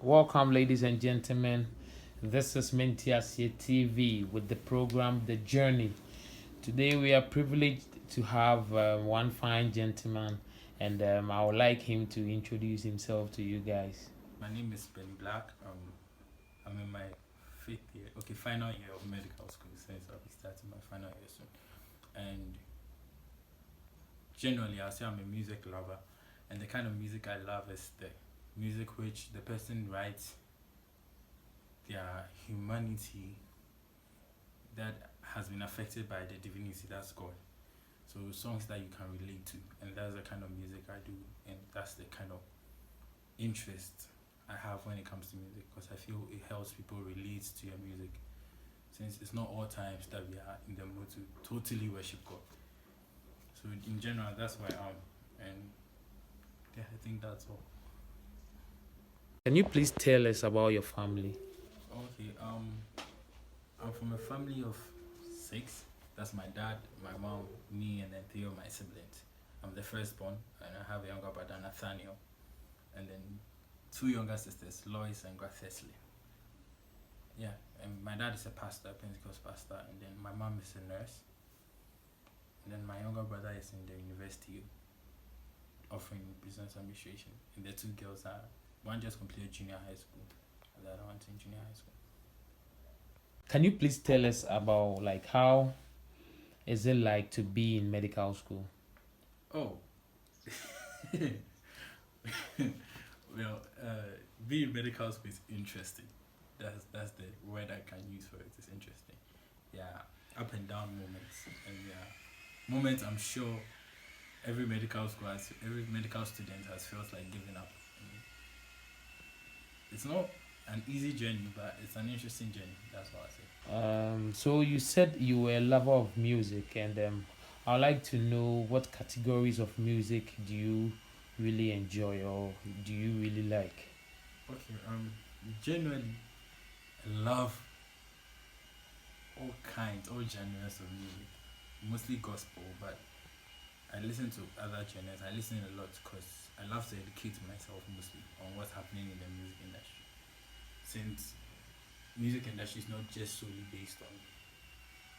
Welcome, ladies and gentlemen. This is MentiasieTV with the program The Journey. Today, we are privileged to have one fine gentleman, and I would like him to introduce himself to you guys. My name is Blvck. I'm in my final year of medical school, since I'll be starting my final year soon. And generally, I'll say I'm a music lover, and the kind of music I love is the music which the person writes their humanity that has been affected by the divinity, that's God. So songs that you can relate to, and that's the kind of music I do, and that's the kind of interest I have when it comes to music, because I feel it helps people relate to your music, since it's not all times that we are in the mood to totally worship God. So in general, that's why and yeah, I think that's all. Can you please tell us about your family? Okay, I'm from a family of 6. That's my dad, my mom, me, and then 3 of my siblings. I'm the firstborn, and I have a younger brother, Nathaniel, and then 2 younger sisters, Lois and Grathesley. Yeah, and my dad is a pastor, Pentecost pastor, and then my mom is a nurse. And then my younger brother is in the university offering business administration. And the 2 girls are, one just completed junior high school, and the other one's in junior high school. Can you please tell us about how is it like to be in medical school? Oh, well, being in medical school is interesting. That's the word I can use for it. It's interesting. Yeah, up and down moments, and yeah, moments I'm sure every medical student has felt like giving up. It's not an easy journey, but it's an interesting journey. That's what I say. So you said you were a lover of music, and I'd like to know what categories of music do you really enjoy or do you really like? Okay. Genuinely, I love all kinds, all genres of music. Mostly gospel, but I listen to other genres. I listen a lot because I love to educate myself mostly on what's happening in the music industry. Since music industry is not just solely based on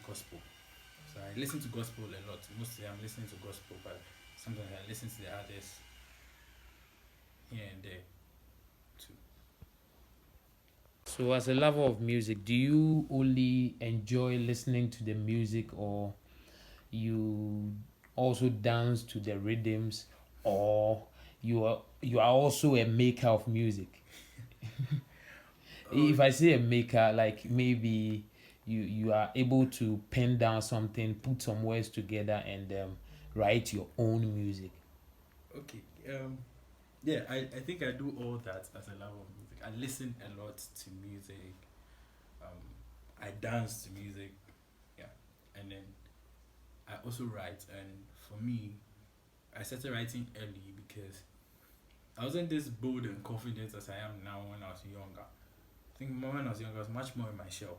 gospel. So I listen to gospel a lot. Mostly I'm listening to gospel, but sometimes I listen to the others here and there too. So as a lover of music, do you only enjoy listening to the music, or you also dance to the rhythms, or you are also a maker of music? If I say a maker, like maybe you are able to pen down something, put some words together, and write your own music. Okay. Yeah, I think I do all that as a lover of music. I listen a lot to music. I dance to music. Yeah, and then I also write. And for me, I started writing early because I wasn't this bold and confident as I am now when I was younger. I think when I was younger, I was much more in my shell,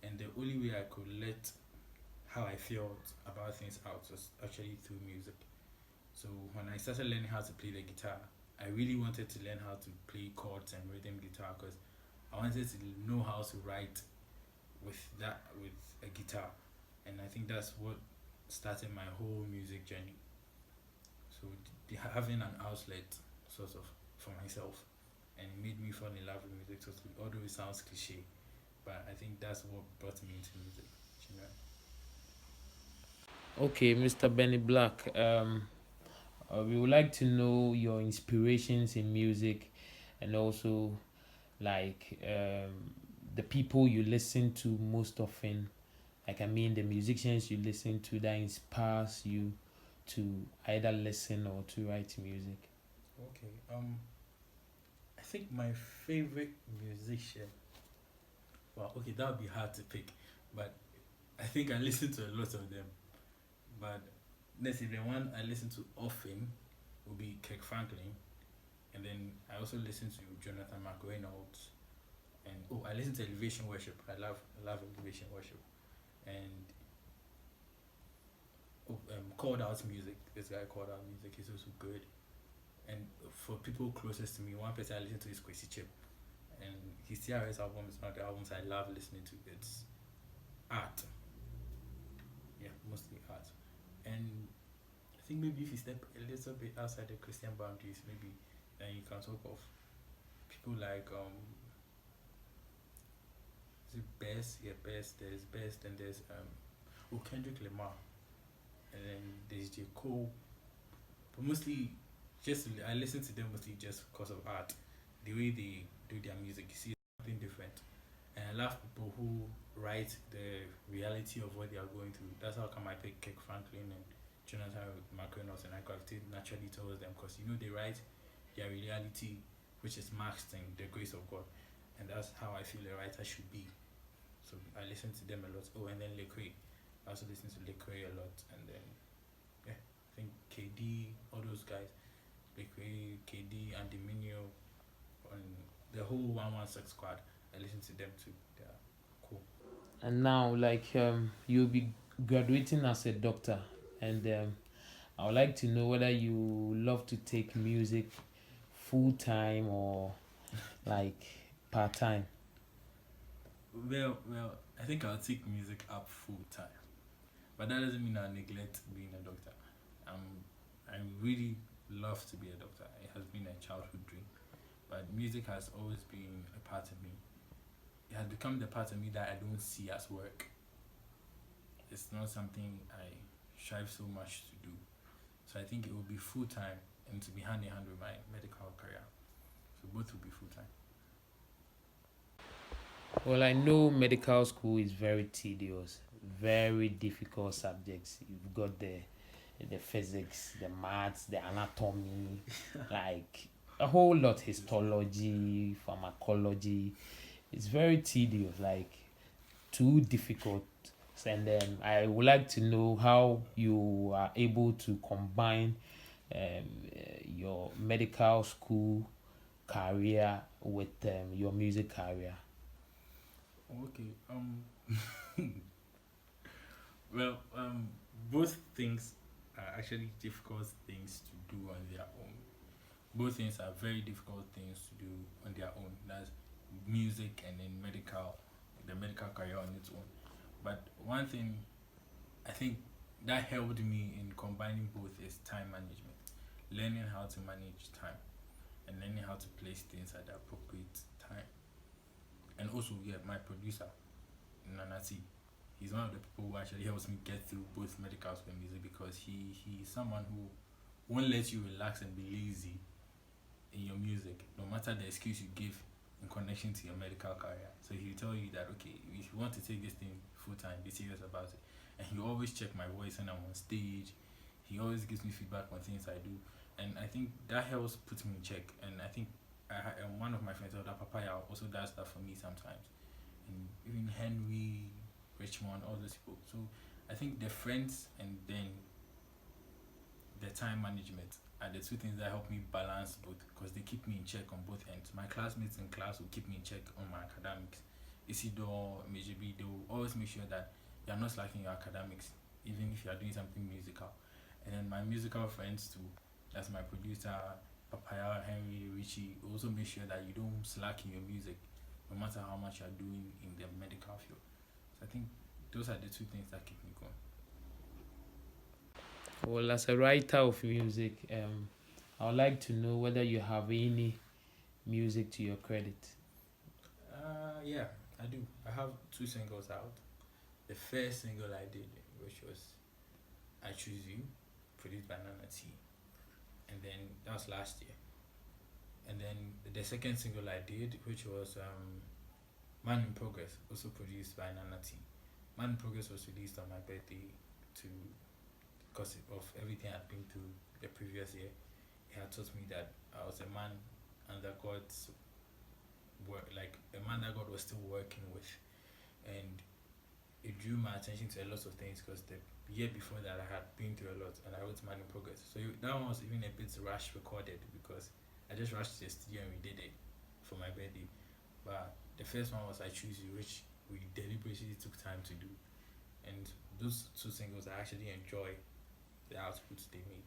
and the only way I could let how I felt about things out was actually through music. So when I started learning how to play the guitar, I really wanted to learn how to play chords and rhythm guitar, because I wanted to know how to write with a guitar, and I think that's what started my whole music journey. So having an outlet sort of for myself, and it made me fall in love with music totally. Although it sounds cliche, but I think that's what brought me into music. You know? Okay, Mr. Benny Black. We would like to know your inspirations in music, and also like the people you listen to most often. Like I mean, the musicians you listen to that inspires you to either listen or to write music. Okay. I think my favorite musician. Well, okay, that would be hard to pick, but I think I listen to a lot of them. But let's see, the one I listen to often will be Kirk Franklin, and then I also listen to Jonathan McReynolds, and oh, I listen to Elevation Worship. I love Elevation Worship, and oh, Called Out Music. This guy Called Out Music is also good. And for people closest to me, one person I listen to is Quincy Chip, and his TRS album is one of the albums I love listening to. It's art, yeah, mostly art. And I think maybe if you step a little bit outside the Christian boundaries, maybe then you can talk of people like is it Best? Yeah, Best. There's Best, and there's Kendrick Lamar, and then there's J Cole. But mostly, just I listen to them mostly just because of art, the way they do their music. You see something different, and I love people who write the reality of what they are going through. That's how come I pick Kirk Franklin and Jonathan McReynolds, and I gravitate naturally towards them because they write their reality, which is masked in the grace of God, and that's how I feel a writer should be. So I listen to them a lot. Oh, and then Lecrae, I also listen to Lecrae a lot, and then yeah, I think KD, all those guys, Lecrae, KD, and Dominio, and the whole 116 squad. I listen to them too. They're cool. And now, like you'll be graduating as a doctor, and I would like to know whether you love to take music full time or like part time. Well, I think I'll take music up full time, but that doesn't mean I'll neglect being a doctor. I really love to be a doctor. It has been a childhood dream, but music has always been a part of me. It has become the part of me that I don't see as work. It's not something I strive so much to do. So I think it will be full time and to be hand in hand with my medical career. So both will be full time. Well, I know medical school is very tedious, very difficult subjects. You've got the physics, the maths, the anatomy, like a whole lot, histology, pharmacology. It's very tedious, like too difficult. And then I would like to know how you are able to combine your medical school career with your music career. Okay. Well, both things are actually difficult things to do on their own. Both things are very difficult things to do on their own. That's music and then the medical career on its own. But one thing I think that helped me in combining both is time management, learning how to manage time, and learning how to place things at the appropriate time. And also, yeah, my producer, Nanati, he's one of the people who actually helps me get through both medical school and music because he's someone who won't let you relax and be lazy in your music, no matter the excuse you give in connection to your medical career. So he'll tell you that okay, if you want to take this thing full time, be serious about it. And he always check my voice when I'm on stage. He always gives me feedback on things I do, and I think that helps put me in check. And I think one of my friends, that Papaya, also does that for me sometimes. And even Henry, Richmond, all those people. So I think the friends and then the time management are the two things that help me balance both because they keep me in check on both ends. My classmates in class will keep me in check on my academics. Isidore, MJB, they will always make sure that you're not slacking your academics, even if you are doing something musical. And then my musical friends too, that's my producer, Papaya, Henry, Richie, also make sure that you don't slack in your music, no matter how much you're doing in the medical field. So I think those are the two things that keep me going. Well, as a writer of music, I would like to know whether you have any music to your credit. Yeah, I do. I have two singles out. The first single I did, which was I Choose You, produced by Nana T. and then that was last year. And then the second single I did, which was Man in Progress, also produced by Nana T. Man in Progress was released on my birthday to because of everything I'd been through the previous year. It had taught me that I was a man under God's work, like a man that God was still working with, and it drew my attention to a lot of things because the year before that I had been through a lot, and I wrote Man in Progress. So that one was even a bit rush recorded because I just rushed to the studio and we did it for my birthday. But the first one was I Choose You, which we deliberately took time to do, and those two singles I actually enjoy the outputs they made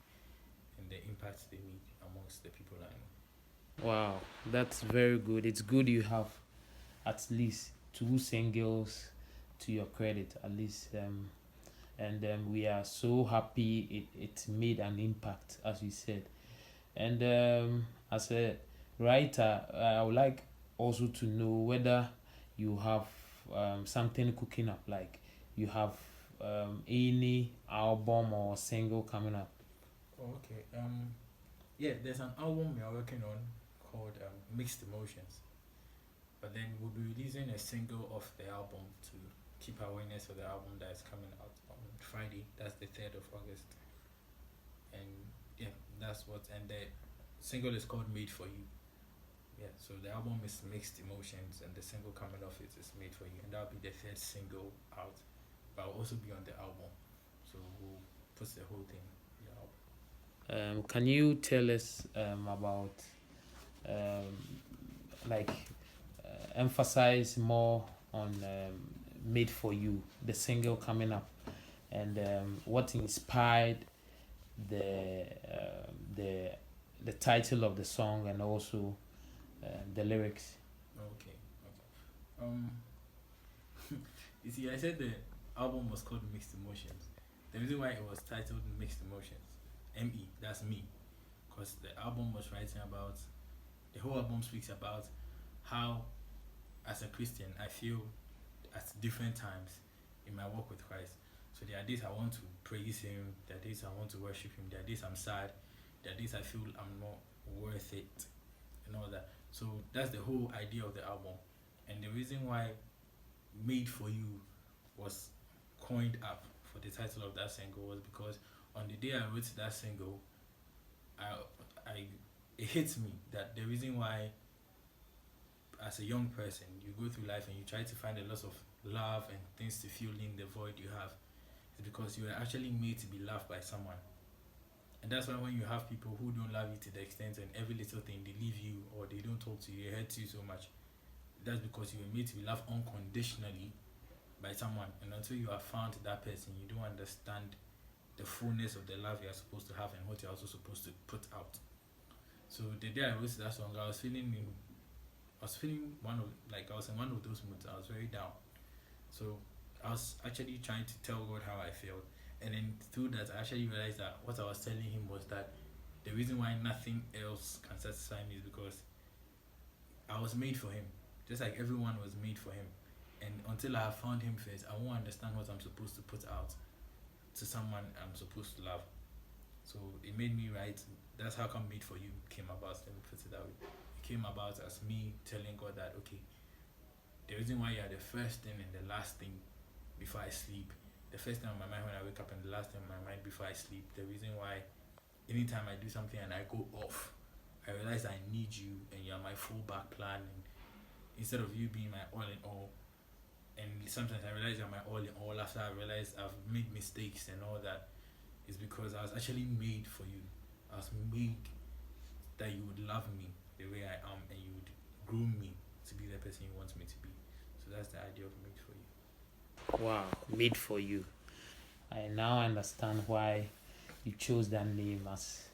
and the impact they made amongst the people I know. Wow, that's very good. It's good you have at least two singles to your credit, at least. And we are so happy it made an impact, as you said. And as a writer, I would like also to know whether you have something cooking up, like you have any album or single coming up. Oh, okay. Yeah, there's an album we are working on called Mixed Emotions. But then we'll be releasing a single of the album to keep awareness of the album that is coming out on Friday. That's the 3rd of August. And yeah, that's what. And the single is called Made for You. Yeah, so the album is Mixed Emotions, and the single coming off it is Made for You, and that'll be the 3rd single out. But I'll also be on the album, so we'll put the whole thing in the album. Can you tell us about um, like emphasize more on Made for You, the single coming up, and what inspired the the the title of the song and also the lyrics. Okay, okay. You see, I said the album was called Mixed Emotions. The reason why it was titled Mixed Emotions, ME, that's me, because the album was writing about, the whole album speaks about how, as a Christian, I feel at different times in my walk with Christ. So there are days I want to praise Him, there are days I want to worship Him, there are days I'm sad, there are days I feel I'm not worth it, and all that. So that's the whole idea of the album. And the reason why Made for You was coined up for the title of that single was because on the day I wrote that single, I it hits me that the reason why, as a young person, you go through life and you try to find a lot of love and things to fill in the void you have, is because you are actually made to be loved by someone. And that's why when you have people who don't love you to the extent and every little thing they leave you or they don't talk to you, it hurts you so much. That's because you were made to be loved unconditionally by someone. And until you have found that person, you don't understand the fullness of the love you're supposed to have and what you're also supposed to put out. So the day I wrote that song, I was feeling I was in one of those moods. I was very down. So I was actually trying to tell God how I felt. And then through that, I actually realized that what I was telling Him was that the reason why nothing else can satisfy me is because I was made for Him, just like everyone was made for Him. And until I have found Him first, I won't understand what I'm supposed to put out to someone I'm supposed to love. So it made me write. That's how come Made for You came about. Let me put it that way. It came about as me telling God that, okay, the reason why you are the first thing and the last thing before I sleep, the first thing on my mind when I wake up and the last thing on my mind before I sleep, the reason why anytime I do something and I go off, I realize I need you and you're my fallback plan, and instead of you being my all in all. And sometimes I realize you're my all in all after I realize I've made mistakes and all that, is because I was actually made for you. I was made that you would love me the way I am and you would groom me to be the person you want me to be. So that's the idea of Made for You. Wow, Made for You. I now understand why you chose that name as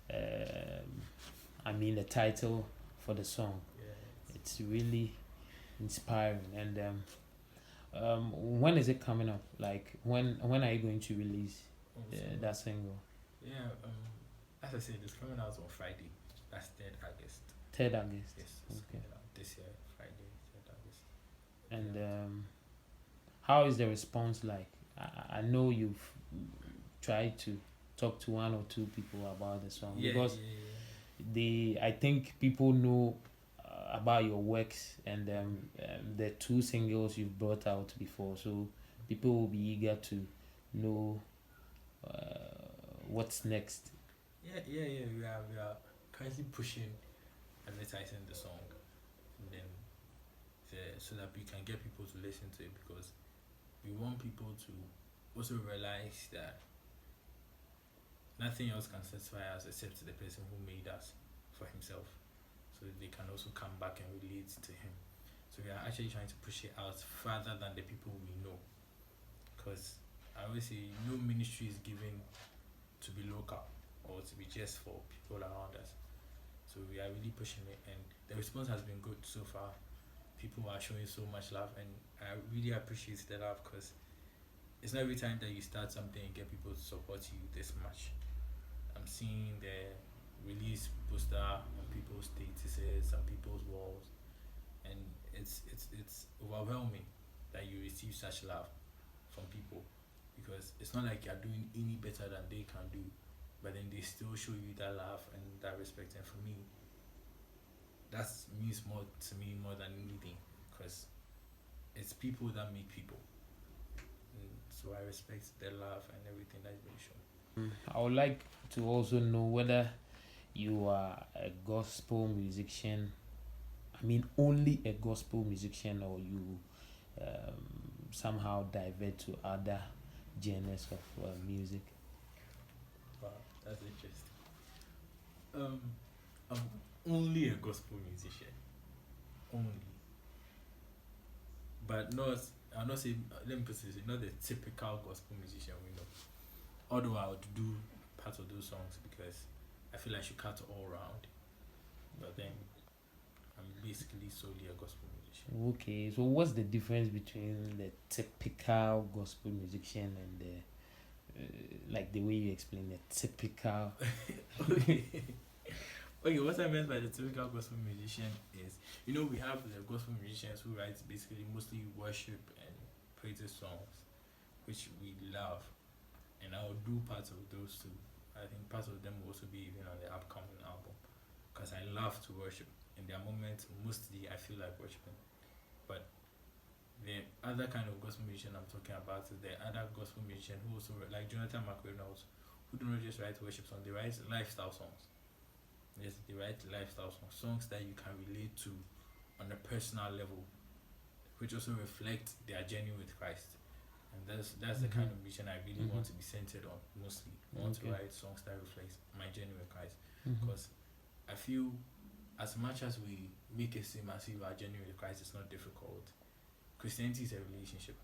the title for the song. Yeah. It's really inspiring. And when is it coming up? Like when are you going to release that single? Yeah, as I said, it's coming out on Friday. That's 3rd August. 3rd August. Yes, it's Okay. coming out this year, Friday, 3rd August. And how is the response like? I know you've tried to talk to one or two people about the song, Yeah, because yeah, I think people know about your works, and the two singles you've brought out before, so people will be eager to know what's next. yeah. We are currently pushing advertising the song, and then so that we can get people to listen to it, because we want people to also realize that nothing else can satisfy us except the person who made us for himself. So they can also come back and relate to him. So we are actually trying to push it out further than the people we know. Because I always say no ministry is given to be local or to be just for people around us. So we are really pushing it, and the response has been good so far. People are showing so much love, and I really appreciate the love, because it's not every time that you start something and get people to support you this much. I'm seeing the release poster on people's statuses and people's walls, and it's overwhelming that you receive such love from people, because it's not like you're doing any better than they can do, but then they still show you that love and that respect. And for me, that means more to me more than anything, because it's people that make people. And so I respect their love and everything that's been shown. I would like to also know whether you are a gospel musician. I mean, only a gospel musician, or you somehow divert to other genres of music. Wow, that's interesting. I'm only a gospel musician, only, but not. I'm not saying. Let me put it this way, not the typical gospel musician we know. Although I would do part of those songs because I feel I should cut all round. But then I'm basically solely a gospel musician. Okay, so what's the difference between the typical gospel musician and like the way you explain the typical? Okay. Okay, what I meant by the typical gospel musician is, we have the gospel musicians who write basically mostly worship and praises songs, which we love, and I'll do parts of those too. I think parts of them will also be even on the upcoming album, because I love to worship. In their moments, mostly I feel like worshiping. But the other kind of gospel musician I'm talking about is the other gospel musician who also like Jonathan McReynolds, who do not just write worship songs; they write lifestyle songs. Yes, they write lifestyle songs, songs that you can relate to on a personal level, which also reflect their journey with Christ. And that's the kind of mission I really want to be centered on mostly. I want to write songs that reflect my journey with Christ, because I feel as much as we make it seem as if our journey with Christ is not difficult, Christianity is a relationship,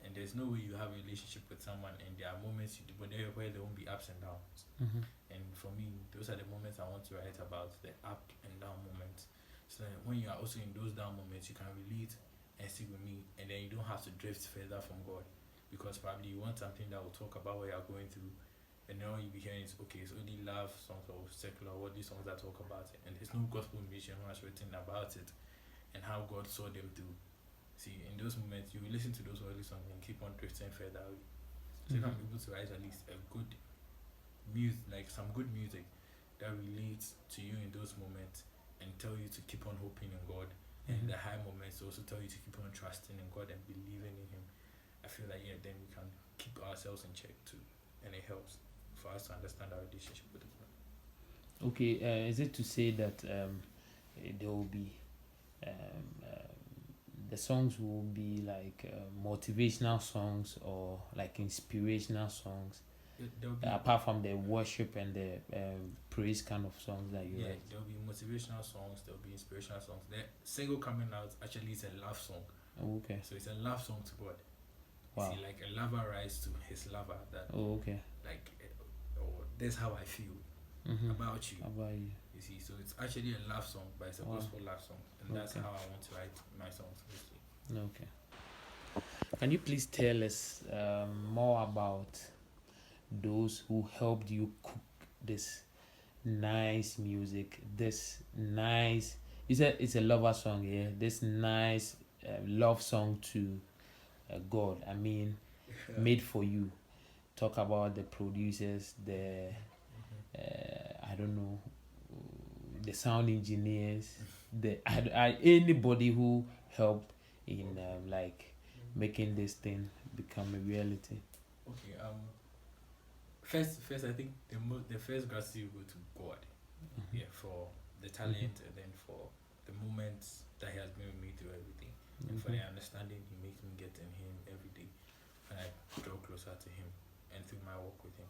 and there's no way you have a relationship with someone and there are moments where there won't be ups and downs. And for me, those are the moments I want to write about, the up and down moments. So that when you are also in those down moments, you can relate and stick with me, and then you don't have to drift further from God, because probably you want something that will talk about what you are going through, and now you be hearing it's okay, it's only love songs or secular, what these songs that talk about it, and there's no gospel musician who has written about it and how God saw them through. See, in those moments, you will listen to those early songs and keep on drifting further away. So if I'm able to write at least a good music, like some good music that relates to you in those moments and tell you to keep on hoping in God, and the high moments also tell you to keep on trusting in God and believing in Him, I feel like then we can keep ourselves in check too, and it helps for us to understand our relationship with God. Okay, is it to say that there will be the songs will be like motivational songs or like inspirational songs, apart from the worship and the praise kind of songs that you write? There'll be motivational songs, there'll be inspirational songs. The single coming out actually is a love song. Okay. So it's a love song to God. Wow. See, like a lover writes to his lover that, Okay. like, oh, that's how I feel about you. About you. You see, so it's actually a love song, but it's a gospel love song, and that's Okay. how I want to write my songs. Basically. Okay. Can you please tell us more about those who helped you cook this nice music, this nice, you said it's a lover song, yeah, this nice love song to God, I mean, made for you? talk about the producers, the I don't know, the sound engineers, the anybody who helped in like making this thing become a reality. Okay. First, I think the first gratitude you go to God, yeah, for the talent, and then for the moments that He has been with me through everything, and for the understanding He makes me get in Him every day, when I draw closer to Him, and through my walk with Him.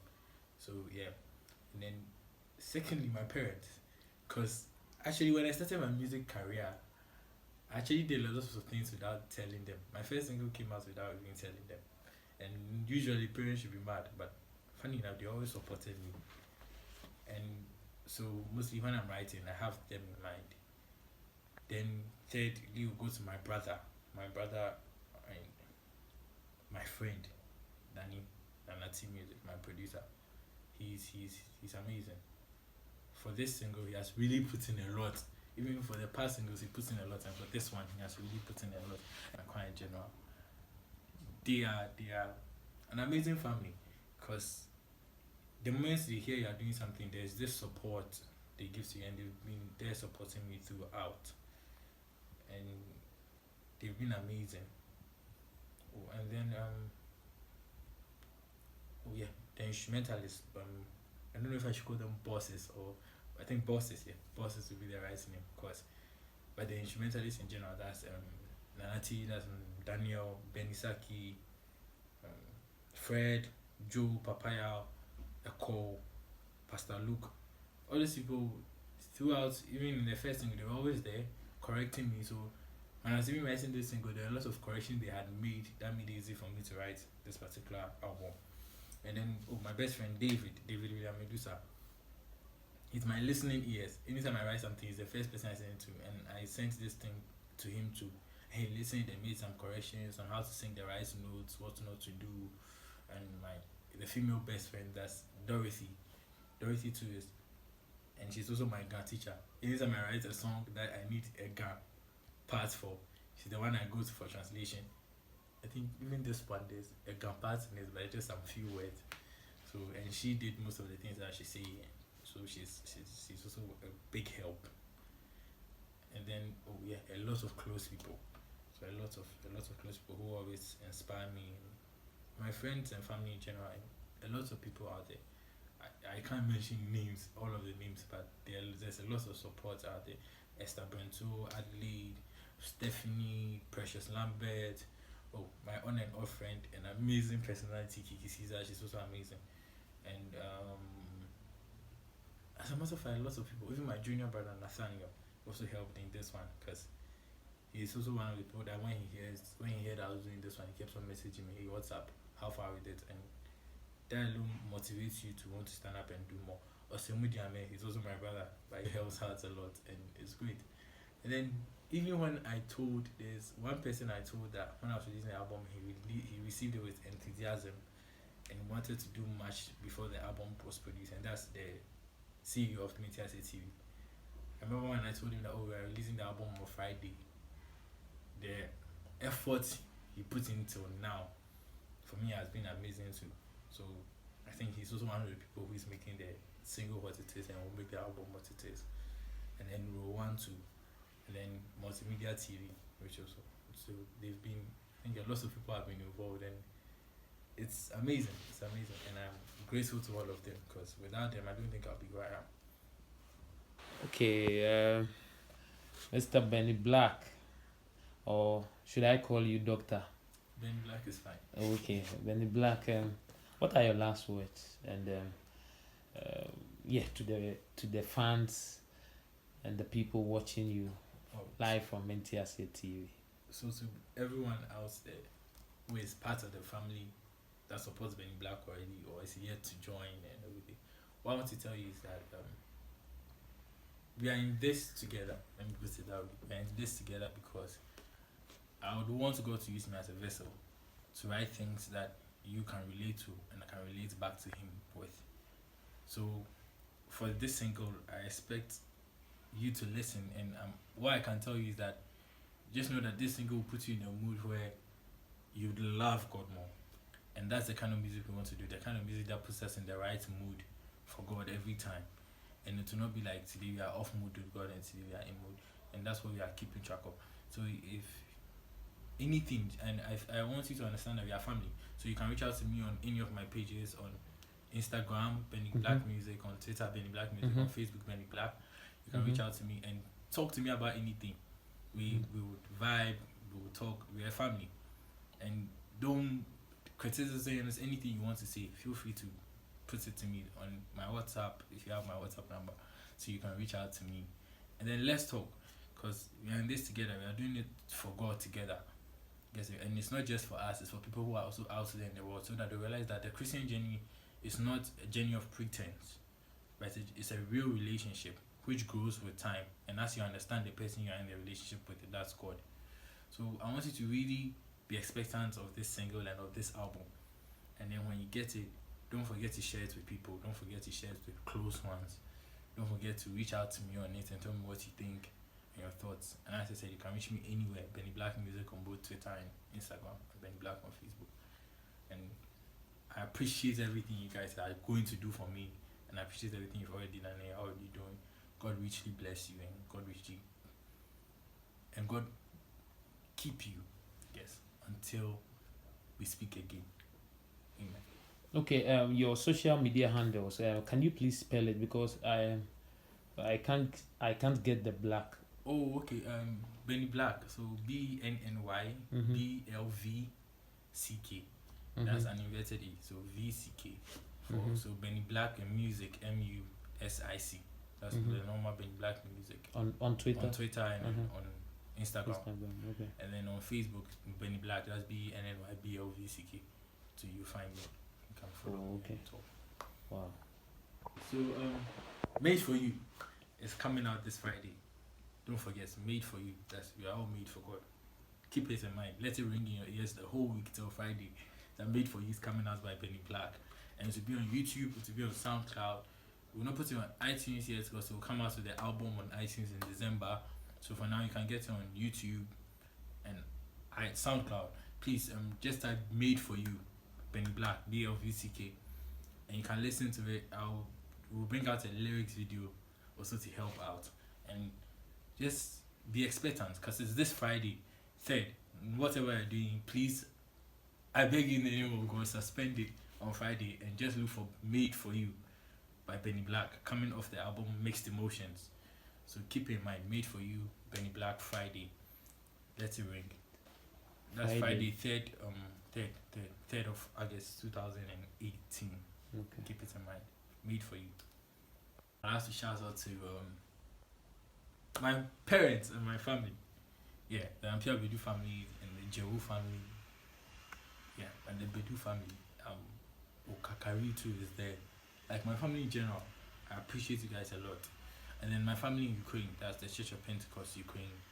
So yeah, and then secondly, my parents, because actually when I started my music career, I actually did a lot of things without telling them. My first single came out without even telling them, and usually parents should be mad, but funny enough, they always supported me. And so mostly when I'm writing, I have them in mind. Then third, you go to my brother, and my friend, Danny, Nanati Music, my producer. He's amazing. For this single, he has really put in a lot. Even for the past singles, he puts in a lot, and for this one, he has really put in a lot. And quite in general, they are an amazing family, because the moments they hear you are doing something, there's this support they give to you, and they've been there supporting me throughout, and they've been amazing. Oh, and then oh yeah, the instrumentalists. I don't know if I should call them bosses, or I think bosses. Yeah, bosses would be the right name, of course. But the instrumentalists in general, that's Nanati, that's Daniel, Benisaki, um, Fred, Joe, Papaya, Echo, Pastor Luke, all these people throughout, even in the first single, they were always there correcting me. So when I was even writing this single, there were a lot of corrections they had made that made it easy for me to write this particular album. And then my best friend David William Medusa, he's my listening ears. Anytime I write something, he's the first person I send it to, and I sent this thing to him too. He listened and made some corrections on how to sing the right notes, what not to do, and the female best friend, that's Dorothy. Dorothy too is, and she's also my GAN teacher. Anytime I write a song that I need a GAN part for, she's the one I go to for translation. I think even this one there's a GAN part in it, but just some few words. So, and she did most of the things that she say. So she's also a big help. And then a lot of close people. So a lot of close people who always inspire me. My friends and family in general. A lot of people out there. I can't mention names, all of the names, but there's a lot of support out there. Esther Brento, Adelaide, Stephanie, Precious Lambert, my on and off friend, an amazing personality, Kiki Caesar, she's also amazing. And as a matter of fact, a lot of people, even my junior brother Nathaniel, also helped in this one, because he's also one of the people that when he heard I was doing this one, he kept on messaging me, hey, what's up? How far with it? And that alone motivates you to want to stand up and do more. Osemudiame, he's also my brother, but he helps out a lot, and it's great. And then even when there's one person I told that when I was releasing the album, he received it with enthusiasm and wanted to do much before the album was produced, and that's the CEO of MentiasieTV. I remember when I told him that we are releasing the album on Friday, the effort he put into now for me has been amazing too. So I think he's also one of the people who is making the single what it is and will make the album what it is. And then we'll want to, and then Multimedia TV, which also, so they've been, I think a lot of people have been involved, and it's amazing. It's amazing, and I'm grateful to all of them, because without them, I don't think I'll be where I am. Okay, Mr. Benny Black, or should I call you Doctor? Benny Black is fine. Okay, Benny Black. What are your last words? And to the fans and the people watching you live from MentiasieTV. So to everyone else there who is part of the family that supports Benny Black already, or is yet to join and everything, what I want to tell you is that we are in this together. Let me put it that way. We are in this together because I would want to God to use me as a vessel to write things that you can relate to and I can relate back to him with. So for this single, I expect you to listen, and what I can tell you is that just know that this single will put you in a mood where you'd love God more, And that's the kind of music we want to do, the kind of music that puts us in the right mood for God every time. And it will not be like today we are off mood with God and today we are in mood. And that's what we are keeping track of. So if anything, and I want you to understand that we are family. So you can reach out to me on any of my pages on Instagram, Benny Black Music, on Twitter, Benny Black Music, on Facebook, Benny Black. You can reach out to me and talk to me about anything. We would vibe, we would talk, we are family. And don't criticize us, anything you want to say, feel free to put it to me on my WhatsApp if you have my WhatsApp number, so you can reach out to me. And then let's talk, because we are in this together, we are doing it for God together. Yes, and it's not just for us, it's for people who are also out there in the world, so that they realize that the Christian journey is not a journey of pretense, but it's a real relationship which grows with time. And as you understand the person you are in the relationship with, that's God. So I want you to really be expectant of this single and of this album. And then when you get it, don't forget to share it with people. Don't forget to share it with close ones. Don't forget to reach out to me on it and tell me what you think and your thoughts. And as I said, you can reach me anywhere. Benny Black Music on both Twitter and Instagram. Benny Black on Facebook. And I appreciate everything you guys are going to do for me. And I appreciate everything you've already done and you're already doing. God richly bless you and God richly... And God keep you. Yes. Until we speak again. Amen. Okay, your social media handles. Can you please spell it, because I can't get the black. Oh, okay. Benny Black. So BNNY BLVCK. That's an inverted E. So VCK. So Benny Black and Music MUSIC. That's the normal Benny Black Music. On Twitter. On Twitter and on Instagram. Okay. And then on Facebook, Benny Black. That's BNNY BLVCK. So you find me. You can follow me. Okay. Wow. So Made for You is coming out this Friday. Don't forget, Made for You. We are all made for God. Keep it in mind. Let it ring in your ears the whole week till Friday. That Made for You is coming out by Benny Black, and it will be on YouTube. It will be on SoundCloud. We'll not put it on iTunes yet, because it will come out with the album on iTunes in December. So for now, you can get it on YouTube and SoundCloud. Please just type Made for You, Benny Black, BLVCK, and you can listen to it. We'll bring out a lyrics video also to help out, and just be expectant, because it's this Friday, 3rd. Whatever you're doing, please, I beg you in the name of God, suspend it on Friday and just look for Made for You by Benny Black, coming off the album Mixed Emotions. So keep in mind, Made for You, Benny Black, Friday. Let it ring. That's Friday 3rd of August 2018. Okay. Keep it in mind. Made for You. I have to shout out to my parents and my family. Yeah, the Ampia Bedu family and the Jehu family. Yeah, and the Bedu family. Okakari too is there. Like my family in general, I appreciate you guys a lot. And then my family in Ukraine, that's the Church of Pentecost Ukraine,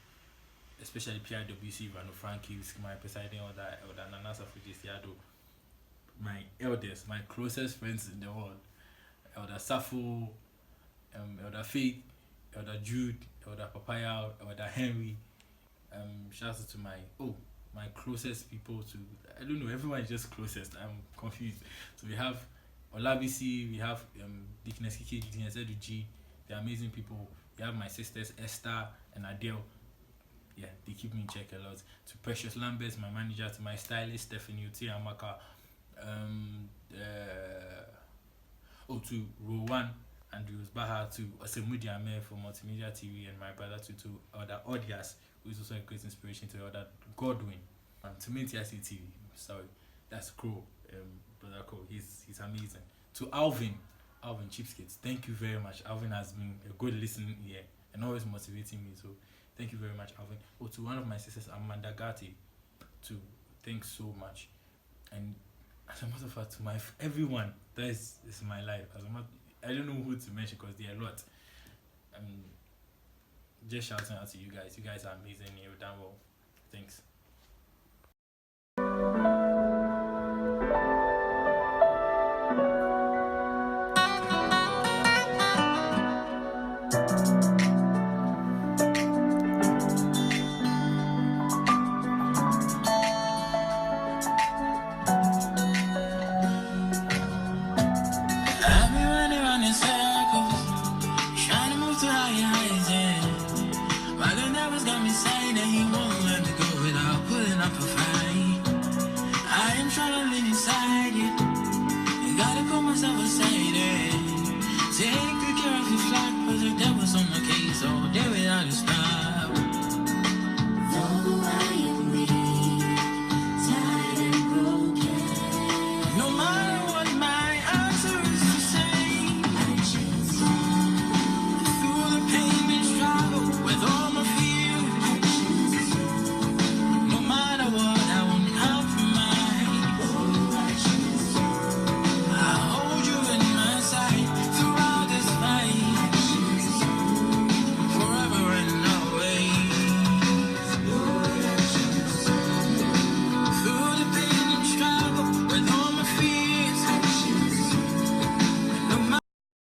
especially PIWC, Vano Frankies, my presiding elder, Nana Safujisiado, my elders, my closest friends in the world, Elder Safo, Elder Faith, Elder Jude, Elder Papaya, Elder Henry. Shout out to my closest people to, I don't know, everyone is just closest. I'm confused. So we have Olabisi, we have Deaconess Kiki, Deaconess Edu G. They're amazing people. We have my sisters Esther and Adele. Yeah, they keep me in check a lot. To Precious Lambert, my manager, to my stylist Stephanie Uti Amaka. To Rowan Andrews Baha, to Osemudi Ame for Multimedia TV, and my brother to other Odias, who is also a great inspiration to other Godwin. And to MentiasieTV, sorry, that's Crow, brother Crow, he's amazing. To Alvin Chipskits, thank you very much. Alvin has been a good listening ear and always motivating me, so thank you very much, Alvin. To one of my sisters, Amanda Gatti, thanks so much. And as a matter of fact, to everyone that is my life. I don't know who to mention because there are a lot. Just shouting out to you guys. You guys are amazing. You're done well. Thanks.